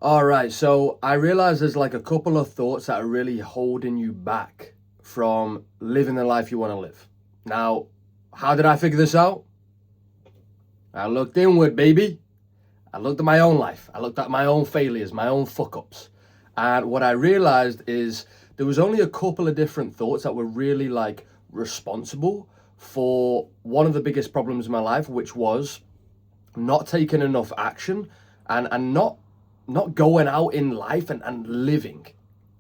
All right, so I realize there's like a couple of thoughts that are really holding you back from living the life you want to live. Now, how did I figure this out? I looked inward, baby. I looked at my own life. I looked at my own failures, my own fuck ups. And what I realized is there was only a couple of different thoughts that were really like responsible for one of the biggest problems in my life, which was not taking enough action and not going out in life and living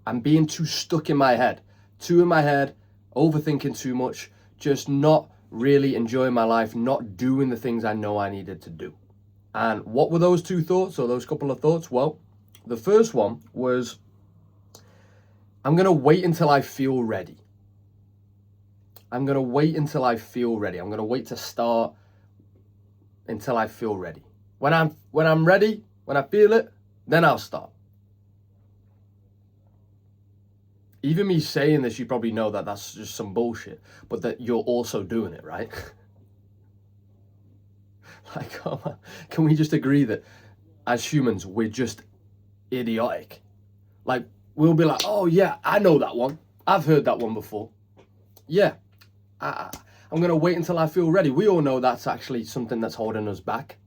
and being too stuck in my head, too in my head, overthinking too much, just not really enjoying my life, not doing the things I know I needed to do. And what were those two thoughts or those couple of thoughts? Well, the first one was I'm going to wait until I feel ready. I'm going to wait until I feel ready. I'm going to wait to start until I feel ready. When I'm ready, when I feel it, then I'll start. Even me saying this, you probably know that that's just some bullshit, but that you're also doing it, right? Like, come on. Can we just agree that as humans, we're just idiotic? Like, we'll be like, oh yeah, I know that one. I've heard that one before. Yeah, I'm going to wait until I feel ready. We all know that's actually something that's holding us back.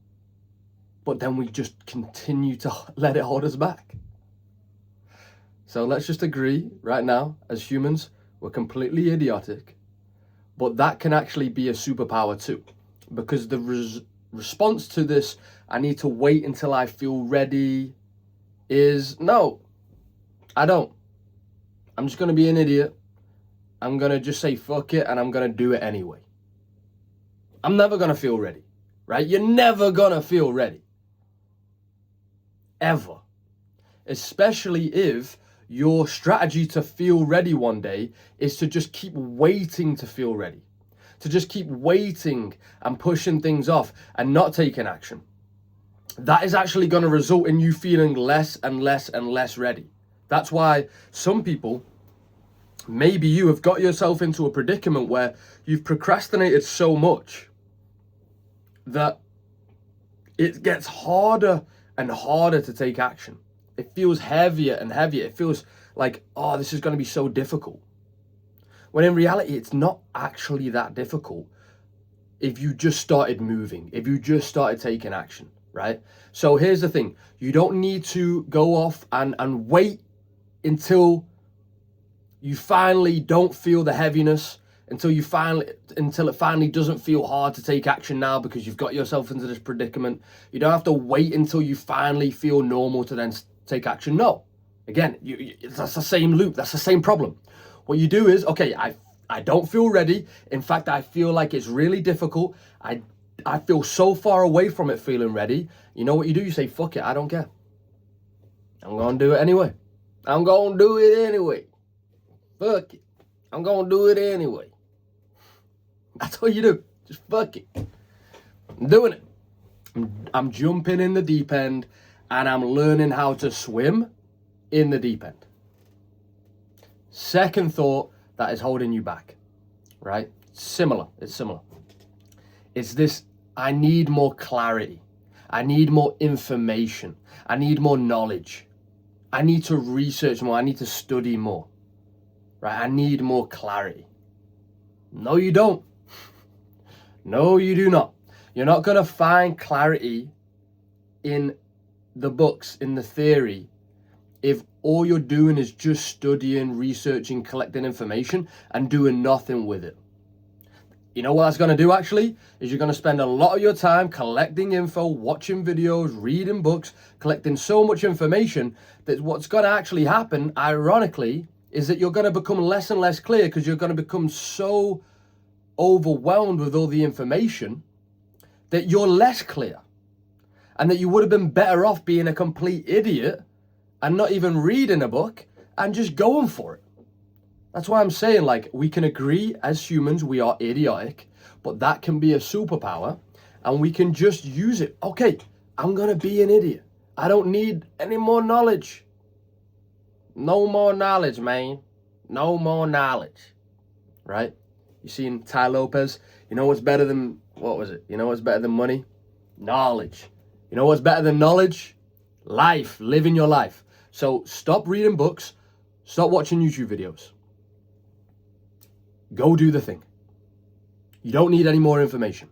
But then we just continue to let it hold us back. So let's just agree right now, as humans, we're completely idiotic. But that can actually be a superpower too. Because the response to this, I need to wait until I feel ready, is no, I don't. I'm just going to be an idiot. I'm going to just say fuck it and I'm going to do it anyway. I'm never going to feel ready, right? You're never going to feel ready. Ever. Especially if your strategy to feel ready one day is to just keep waiting to feel ready, to just keep waiting and pushing things off and not taking action. That is actually going to result in you feeling less and less and less ready. That's why some people, maybe you have got yourself into a predicament where you've procrastinated so much that it gets harder and harder to take action. It feels heavier and heavier. It feels like, oh, this is going to be so difficult. When in reality, it's not actually that difficult if you just started moving, if you just started taking action, right? So here's the thing. You don't need to go off and wait until you finally don't feel the heaviness, until it finally doesn't feel hard to take action now because you've got yourself into this predicament. You don't have to wait until you finally feel normal to then take action. No. Again, that's the same loop. That's the same problem. What you do is, okay, I don't feel ready. In fact, I feel like it's really difficult. I feel so far away from it feeling ready. You know what you do? You say, fuck it, I don't care. I'm going to do it anyway. I'm going to do it anyway. Fuck it. I'm going to do it anyway. That's what you do. Just fuck it. I'm doing it. I'm jumping in the deep end and I'm learning how to swim in the deep end. Second thought that is holding you back, right? It's similar. It's this, I need more clarity. I need more information. I need more knowledge. I need to research more. I need to study more, right? I need more clarity. No, you don't. No, you do not. You're not going to find clarity in the books, in the theory, if all you're doing is just studying, researching, collecting information and doing nothing with it. You know what that's going to do actually? Is you're going to spend a lot of your time collecting info, watching videos, reading books, collecting so much information that what's going to actually happen, ironically, is that you're going to become less and less clear because you're going to become so overwhelmed with all the information that you're less clear, and that you would have been better off being a complete idiot and not even reading a book and just going for it. That's why I'm saying, like, we can agree as humans we are idiotic, but that can be a superpower and we can just use it. Okay, I'm gonna be an idiot. I don't need any more knowledge. No more knowledge, man. No more knowledge, right? You seen Tai Lopez? You know what's better than, what was it? You know what's better than money? Knowledge. You know what's better than knowledge? Life, living your life. So stop reading books, stop watching YouTube videos. Go do the thing. You don't need any more information.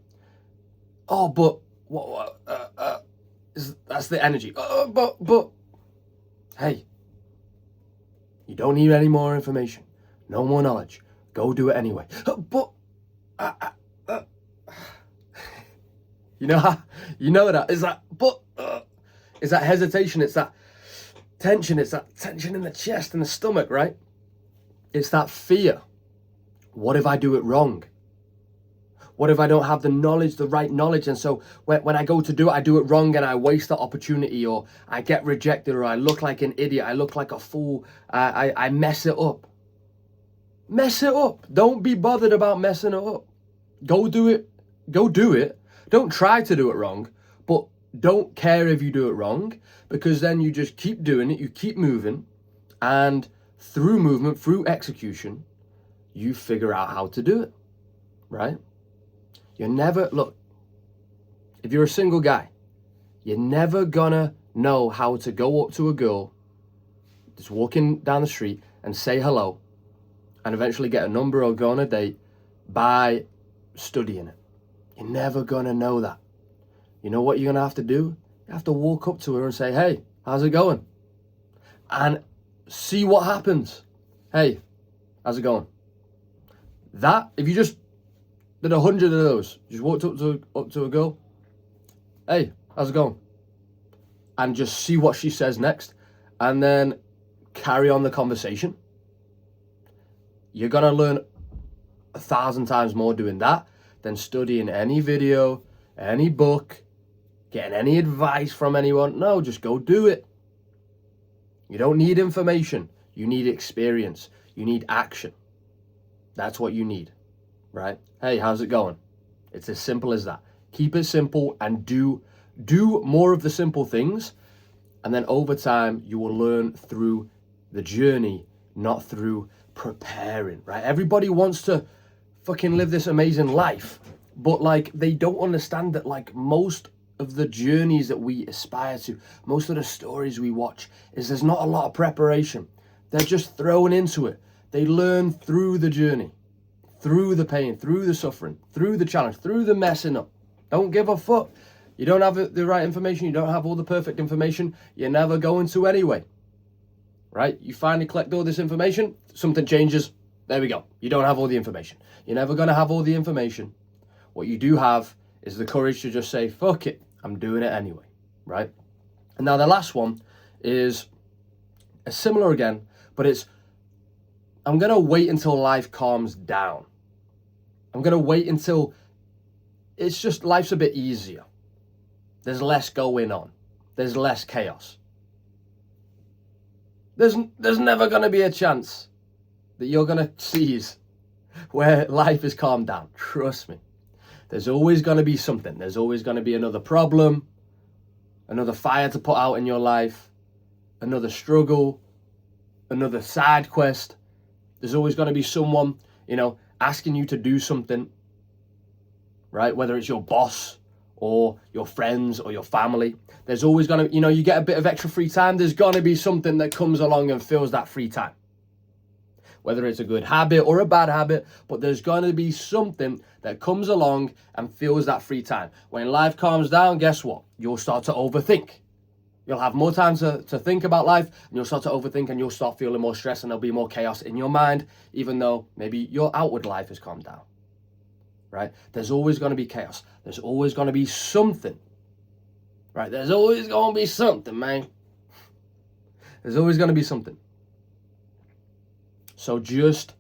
Oh, but that's the energy. But hey, you don't need any more information, no more knowledge. Go do it anyway. But you know that is that. But is that hesitation? It's that tension. It's that tension in the chest and the stomach, right? It's that fear. What if I do it wrong? What if I don't have the knowledge, the right knowledge? And so when I go to do it, I do it wrong and I waste the opportunity, or I get rejected, or I look like an idiot. I look like a fool. I mess it up. Mess it up. Don't be bothered about messing it up. Go do it. Go do it. Don't try to do it wrong, but don't care if you do it wrong, because then you just keep doing it. You keep moving, and through movement, through execution, you figure out how to do it, right? You're never, look, if you're a single guy, you're never gonna know how to go up to a girl just walking down the street and say hello and eventually get a number or go on a date by studying it. You're never gonna know that. You know what you're gonna have to do? You have to walk up to her and say, hey, how's it going? And see what happens. Hey, how's it going? That, if you just did 100 of those, just walked up to a girl, hey, how's it going? And just see what she says next, and then carry on the conversation. You're gonna learn 1,000 times more doing that than studying any video, any book, getting any advice from anyone. No, just go do it. You don't need information. You need experience. You need action. That's what you need, right? Hey, how's it going? It's as simple as that. Keep it simple and do more of the simple things. And then over time, you will learn through the journey, not through preparing, right? Everybody wants to fucking live this amazing life, but like they don't understand that like most of the journeys that we aspire to, most of the stories we watch, is there's not a lot of preparation. They're just thrown into it. They learn through the journey, through the pain, through the suffering, through the challenge, through the messing up. Don't give a fuck. You don't have the right information. You don't have all the perfect information. You're never going to anyway, right? You finally collect all this information, something changes. There we go. You don't have all the information. You're never going to have all the information. What you do have is the courage to just say, fuck it, I'm doing it anyway, right? And now the last one is similar again, but it's, I'm going to wait until life calms down. I'm going to wait until it's just life's a bit easier. There's less going on. There's less chaos. There's never going to be a chance that you're going to seize where life is calmed down. Trust me. There's always going to be something. There's always going to be another problem, another fire to put out in your life, another struggle, another side quest. There's always going to be someone, asking you to do something, right? Whether it's your boss or your friends or your family. There's always going to, you get a bit of extra free time. There's going to be something that comes along and fills that free time. Whether it's a good habit or a bad habit, but there's going to be something that comes along and fills that free time. When life calms down, guess what? You'll start to overthink. You'll have more time to think about life, and you'll start to overthink, and you'll start feeling more stress, and there'll be more chaos in your mind, even though maybe your outward life has calmed down, right? There's always going to be chaos. There's always going to be something, right? There's always going to be something, man. There's always going to be something. So just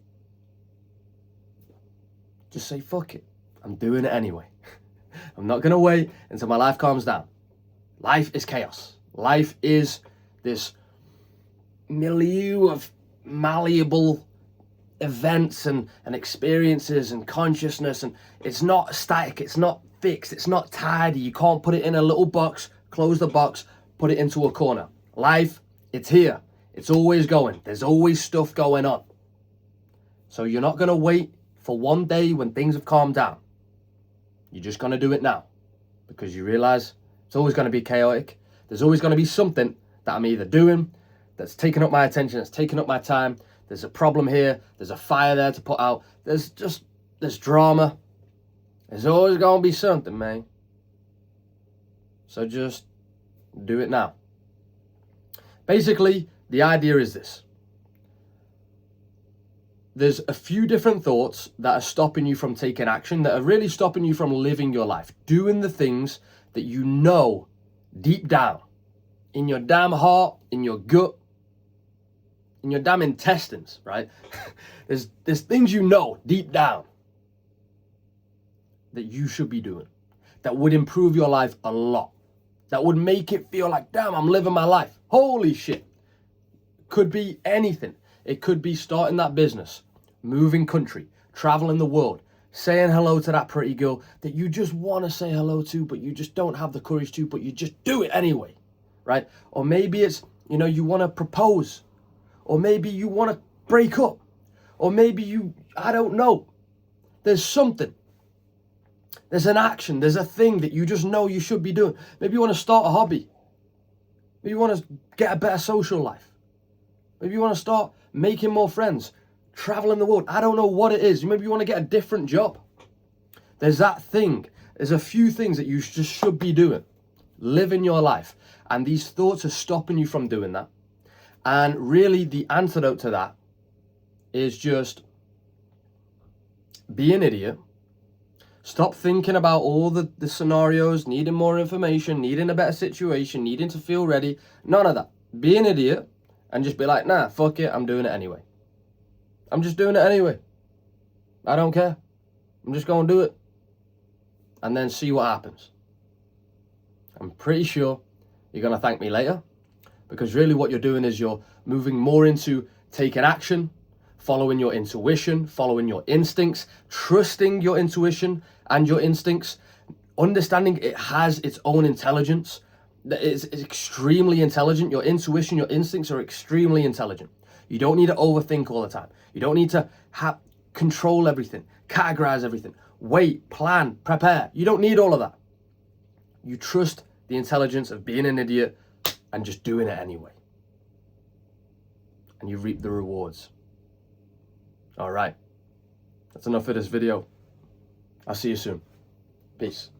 say, fuck it. I'm doing it anyway. I'm not going to wait until my life calms down. Life is chaos. Life is this milieu of malleable events and experiences and consciousness, and it's not static, it's not fixed, it's not tidy. You can't put it in a little box, close the box, put it into a corner. Life, it's here. It's always going. There's always stuff going on. So you're not going to wait for one day when things have calmed down. You're just going to do it now, because you realize it's always going to be chaotic. There's always going to be something that I'm either doing that's taking up my attention, that's taking up my time. There's a problem here. There's a fire there to put out. There's drama. There's always going to be something, man. So just do it now. Basically, the idea is this. There's a few different thoughts that are stopping you from taking action, that are really stopping you from living your life, doing the things that you know deep down, in your damn heart, in your gut, in your damn intestines, right? There's things you know deep down that you should be doing, that would improve your life a lot, that would make it feel like, damn, I'm living my life. Holy shit. Could be anything. It could be starting that business, moving country, traveling the world, saying hello to that pretty girl that you just want to say hello to, but you just don't have the courage to, but you just do it anyway, right? Or maybe it's, you want to propose, or maybe you want to break up, or maybe I don't know. There's something. There's an action. There's a thing that you just know you should be doing. Maybe you want to start a hobby. Maybe you want to get a better social life. Maybe you want to start making more friends, traveling the world. I don't know what it is. Maybe you want to get a different job. There's that thing. There's a few things that you just should be doing. Living your life. And these thoughts are stopping you from doing that. And really the antidote to that is just be an idiot. Stop thinking about all the scenarios, needing more information, needing a better situation, needing to feel ready. None of that. Be an idiot and just be like, nah, fuck it, I'm doing it anyway. I'm just doing it anyway. I don't care. I'm just going to do it. And then see what happens. I'm pretty sure you're going to thank me later, because really what you're doing is you're moving more into taking action, following your intuition, following your instincts, trusting your intuition and your instincts, understanding it has its own intelligence. It's extremely intelligent. Your intuition, your instincts are extremely intelligent. You don't need to overthink all the time. You don't need to control everything, categorize everything, wait, plan, prepare. You don't need all of that. You trust the intelligence of being an idiot and just doing it anyway. And you reap the rewards. All right. That's enough for this video. I'll see you soon. Peace.